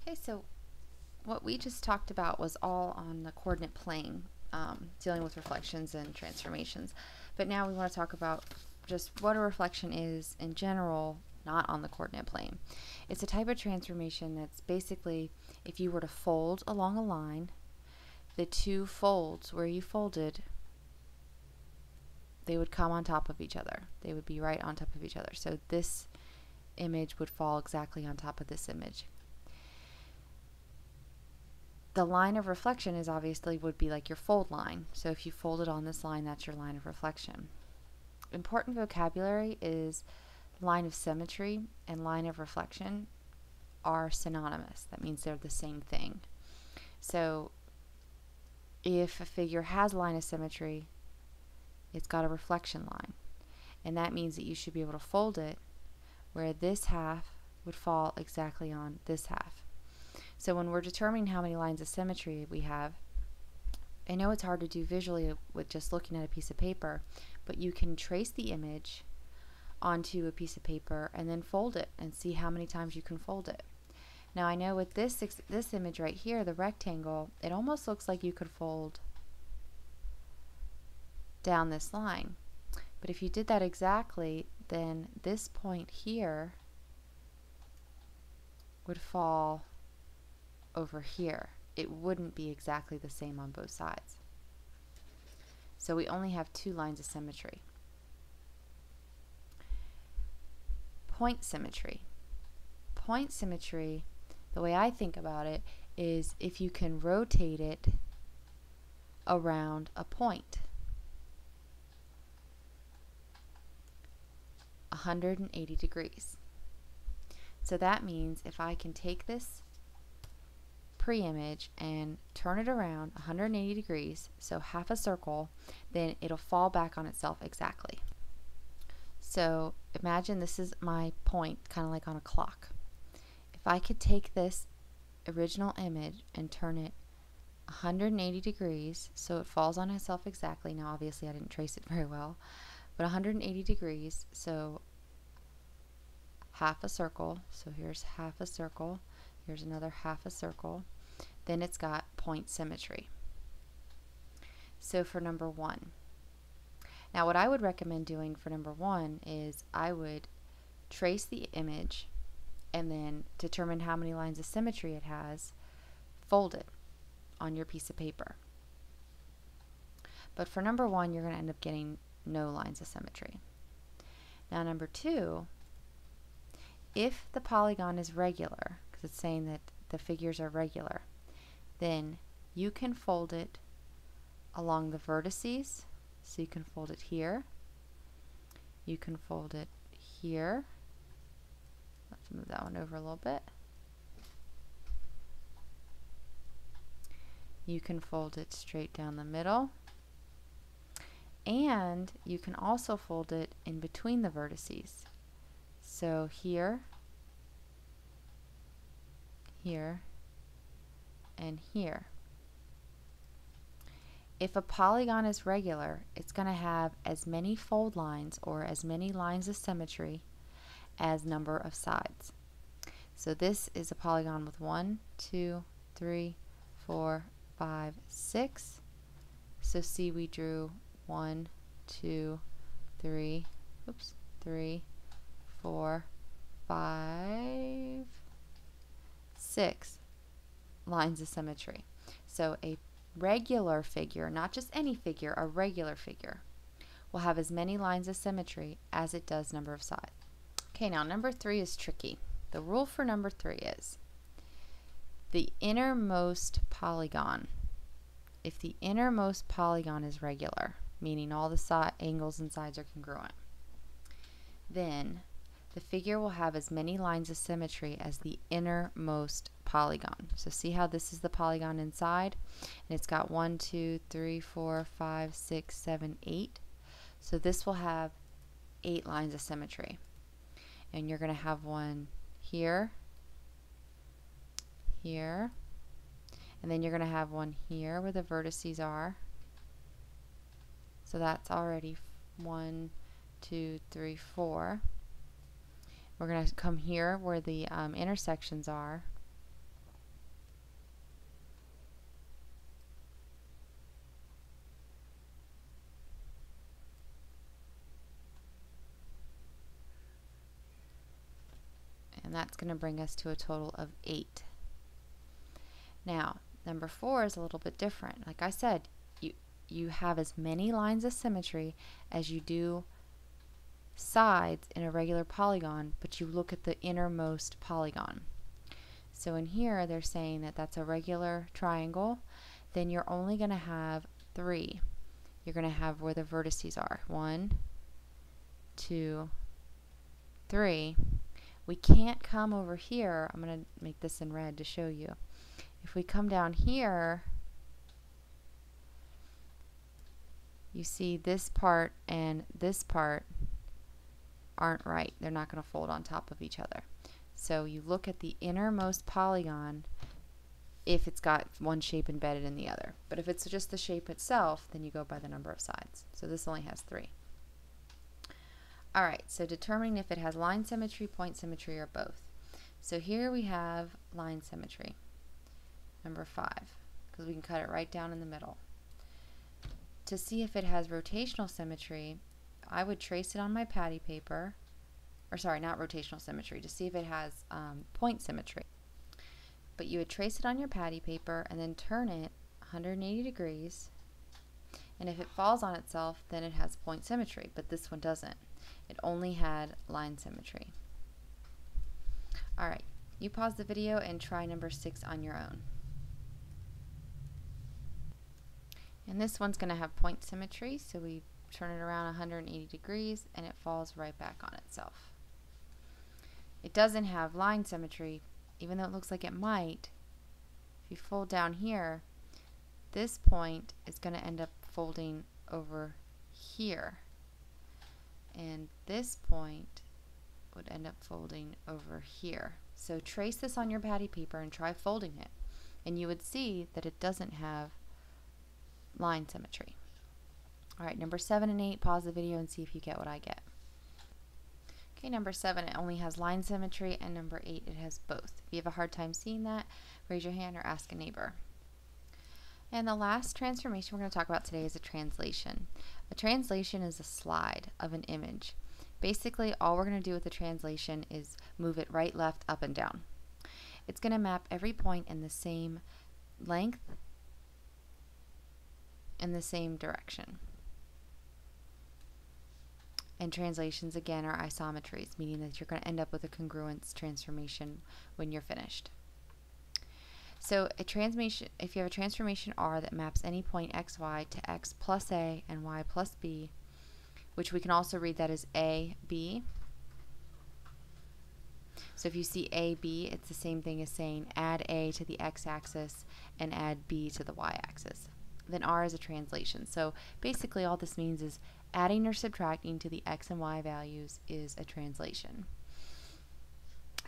Okay, so what we just talked about was all on the coordinate plane, dealing with reflections and transformations. But now we want to talk about just what a reflection is in general, not on the coordinate plane. It's a type of transformation that's basically if you were to fold along a line, the two folds where you folded, they would come on top of each other. They would be right on top of each other. So this image would fall exactly on top of this image. The line of reflection is obviously would be like your fold line. So if you fold it on this line, that's your line of reflection. Important vocabulary is line of symmetry and line of reflection are synonymous. That means they're the same thing. So if a figure has line of symmetry, it's got a reflection line. And that means that you should be able to fold it where this half would fall exactly on this half. So when we're determining how many lines of symmetry we have, I know it's hard to do visually with just looking at a piece of paper, but you can trace the image onto a piece of paper and then fold it and see how many times you can fold it. Now I know with this image right here, the rectangle, it almost looks like you could fold down this line. But if you did that exactly, then this point here would fall over here. It wouldn't be exactly the same on both sides. So we only have two lines of symmetry. Point symmetry. Point symmetry, the way I think about it, is if you can rotate it around a point. 180 degrees. So that means if I can take this pre-image and turn it around 180 degrees, so half a circle, then it'll fall back on itself exactly. So imagine this is my point, kind of like on a clock. If I could take this original image and turn it 180 degrees so it falls on itself exactly, now obviously I didn't trace it very well, but 180 degrees, so half a circle, so here's half a circle, here's another half a circle, then it's got point symmetry. So for number 1. Now what I would recommend doing for number 1 is I would trace the image and then determine how many lines of symmetry it has, fold it on your piece of paper. But for number 1, you're going to end up getting no lines of symmetry. Now number 2, if the polygon is regular, because it's saying that the figures are regular, then you can fold it along the vertices. So you can fold it here, you can fold it here. Let's move that one over a little bit. You can fold it straight down the middle, and you can also fold it in between the vertices. So here, here, and here. If a polygon is regular, it's going to have as many fold lines or as many lines of symmetry as number of sides. So this is a polygon with 1, 2, 3, 4, 5, 6. So see, we drew 1, 2, 3, 3, 4, 5, 6 lines of symmetry. So a regular figure, not just any figure, a regular figure, will have as many lines of symmetry as it does number of sides. Okay, now number 3 is tricky. The rule for number 3 is the innermost polygon. If the innermost polygon is regular, meaning all the angles and sides are congruent, then the figure will have as many lines of symmetry as the innermost polygon. So see how this is the polygon inside, and it's got 1, 2, 3, 4, 5, 6, 7, 8. So this will have 8 lines of symmetry. And you're going to have one here, here, and then you're going to have one here where the vertices are. So that's already 1, 2, 3, 4. We're going to come here where the intersections are. and that's going to bring us to a total of 8. Now, number 4 is a little bit different. Like I said, you have as many lines of symmetry as you do sides in a regular polygon, but you look at the innermost polygon. So in here they're saying that that's a regular triangle, then you're only going to have 3. You're going to have where the vertices are. 1, 2, 3. We can't come over here. I'm going to make this in red to show you. If we come down here, you see this part and this part aren't right. They're not going to fold on top of each other. So you look at the innermost polygon if it's got one shape embedded in the other. But if it's just the shape itself, then you go by the number of sides. So this only has 3. Alright, so determining if it has line symmetry, point symmetry, or both. So here we have line symmetry, number 5, because we can cut it right down in the middle. To see if it has rotational symmetry, I would trace it on my patty paper, or sorry, not rotational symmetry, to see if it has point symmetry. But you would trace it on your patty paper and then turn it 180 degrees, and if it falls on itself, then it has point symmetry, but this one doesn't. It only had line symmetry. Alright, you pause the video and try number 6 on your own. And this one's going to have point symmetry, so we turn it around 180 degrees and it falls right back on itself. It doesn't have line symmetry, even though it looks like it might. If you fold down here, this point is going to end up folding over here, and this point would end up folding over here. So trace this on your patty paper and try folding it, and you would see that it doesn't have line symmetry. Alright, number 7 and 8, pause the video and see if you get what I get. Okay, number 7, it only has line symmetry, and number 8, it has both. If you have a hard time seeing that, raise your hand or ask a neighbor. And the last transformation we're going to talk about today is a translation. A translation is a slide of an image. Basically, all we're going to do with the translation is move it right, left, up, and down. It's going to map every point in the same length in the same direction. And translations, again, are isometries, meaning that you're going to end up with a congruence transformation when you're finished. So a transformation, if you have a transformation R that maps any point xy to x plus a and y plus b, which we can also read that as a, b. So if you see a, b, it's the same thing as saying add a to the x-axis and add b to the y-axis. Then R is a translation. So basically all this means is adding or subtracting to the x and y values is a translation.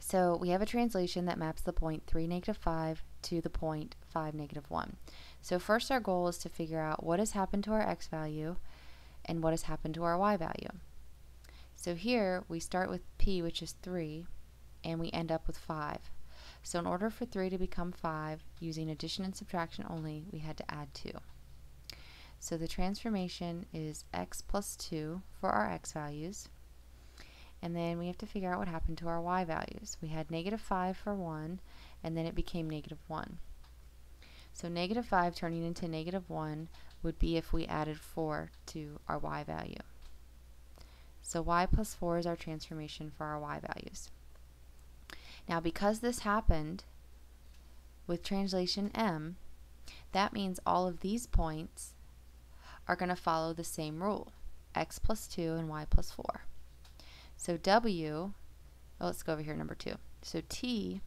So we have a translation that maps the point 3, -5 to the point 5, -1. So first our goal is to figure out what has happened to our x value and what has happened to our y value. So here we start with p, which is 3, and we end up with 5. So in order for 3 to become 5, using addition and subtraction only, we had to add 2. So the transformation is x plus 2 for our x values, and then we have to figure out what happened to our y values. We had -5 for 1, and then it became -1. So -5 turning into -1 would be if we added 4 to our y value. So y plus 4 is our transformation for our y values. Now because this happened with translation M, that means all of these points are going to follow the same rule, x plus 2 and y plus 4. So W, let's go over here, number 2. So T,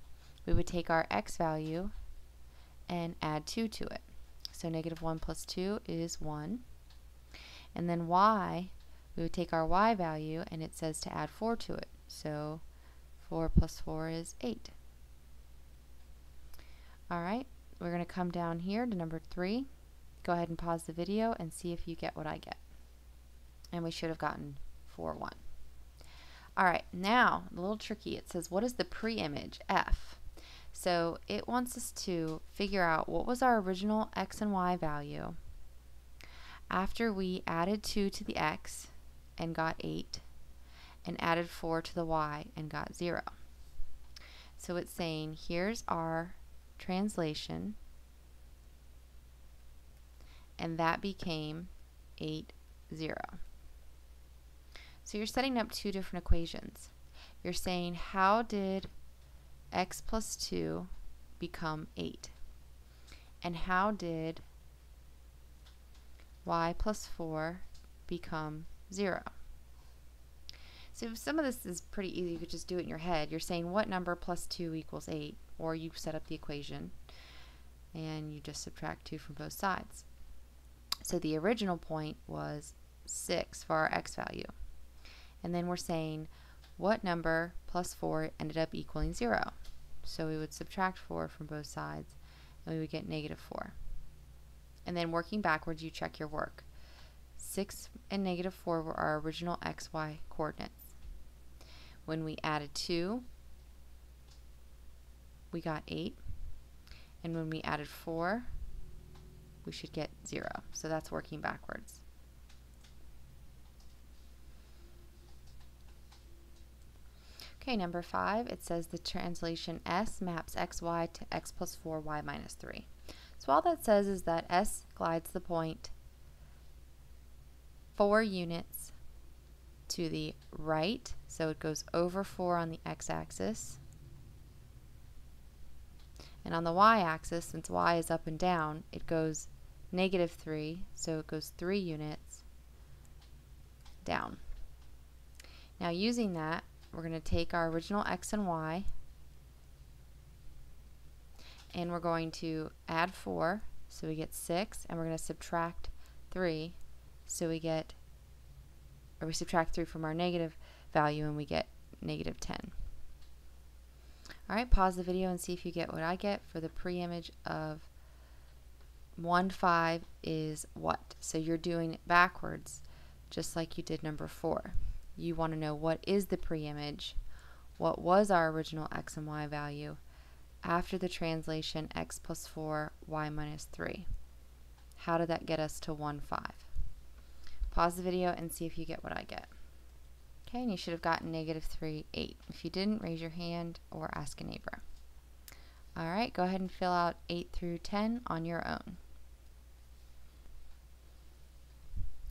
we would take our x value and add 2 to it. So -1 plus 2 is 1. And then Y, we would take our y value and it says to add 4 to it. So 4 plus 4 is 8. Alright, we're going to come down here to number 3. Go ahead and pause the video and see if you get what I get. And we should have gotten 4, 1. Alright, now, a little tricky. It says, what is the pre-image, F? So it wants us to figure out what was our original x and y value after we added 2 to the x and got 8, and added 4 to the y and got 0. So it's saying here's our translation, and that became 8, 0. So you're setting up two different equations. You're saying how did x plus 2 become 8? And how did y plus 4 become 0? So some of this is pretty easy. You could just do it in your head. You're saying what number plus 2 equals 8, or you set up the equation and you just subtract 2 from both sides. So the original point was 6 for our x value. And then we're saying what number plus 4 ended up equaling 0. So we would subtract 4 from both sides and we would get negative 4. And then working backwards, you check your work. 6 and negative 4 were our original x, y coordinates. When we added 2, we got 8. And when we added 4, we should get 0. So that's working backwards. Okay, number 5, it says the translation S maps xy to x plus 4, y minus 3. So all that says is that S glides the point 4 units to the right, so it goes over 4 on the x-axis. And on the y-axis, since y is up and down, it goes negative 3, so it goes 3 units down. Now using that, we're going to take our original x and y, and we're going to add 4, so we get 6, and we're going to subtract 3, so we get, or we subtract 3 from our negative value and we get negative 10. Alright, pause the video and see if you get what I get for the pre-image of 1, 5 is what? So you're doing it backwards, just like you did number 4. You want to know what is the pre-image, what was our original x and y value after the translation x plus 4, y minus 3. How did that get us to 1, 5? Pause the video and see if you get what I get. Okay, and you should have gotten negative 3, 8. If you didn't, raise your hand or ask a neighbor. Alright, go ahead and fill out 8 through 10 on your own.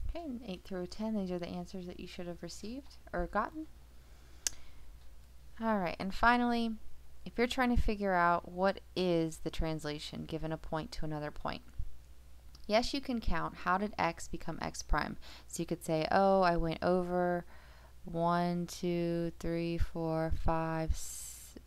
Okay, and 8 through 10, these are the answers that you should have received or gotten. Alright, and finally, if you're trying to figure out what is the translation given a point to another point. Yes, you can count how did x become x prime. So you could say, oh, I went over 1, 2, 3, 4, 5,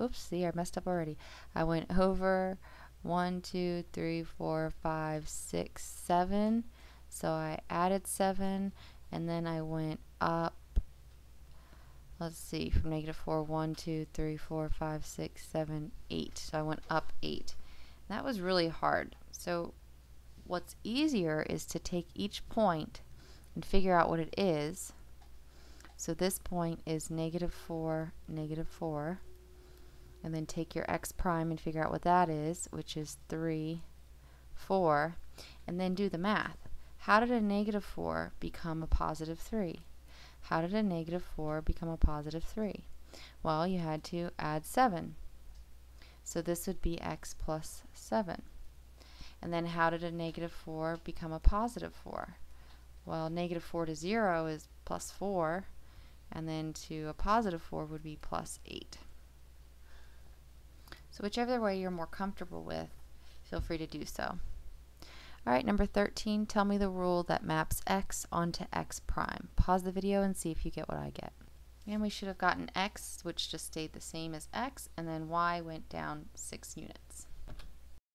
oops, see, I messed up already. I went over 1, 2, 3, 4, 5, 6, 7. So I added 7, and then I went up, let's see, from negative 4, 1, 2, 3, 4, 5, 6, 7, 8. So I went up 8. That was really hard. So what's easier is to take each point and figure out what it is. So this point is negative 4, and then take your x prime and figure out what that is, which is 3, 4, and then do the math. How did a negative 4 become a positive 3? How did a negative 4 become a positive 3? Well, you had to add 7. So this would be x plus 7. And then how did a negative 4 become a positive 4? Well, negative 4 to 0 is plus 4, and then to a positive 4 would be plus 8. So whichever way you're more comfortable with, feel free to do so. Alright, number 13, tell me the rule that maps x onto x prime. Pause the video and see if you get what I get. And we should have gotten x, which just stayed the same as x, and then y went down 6 units.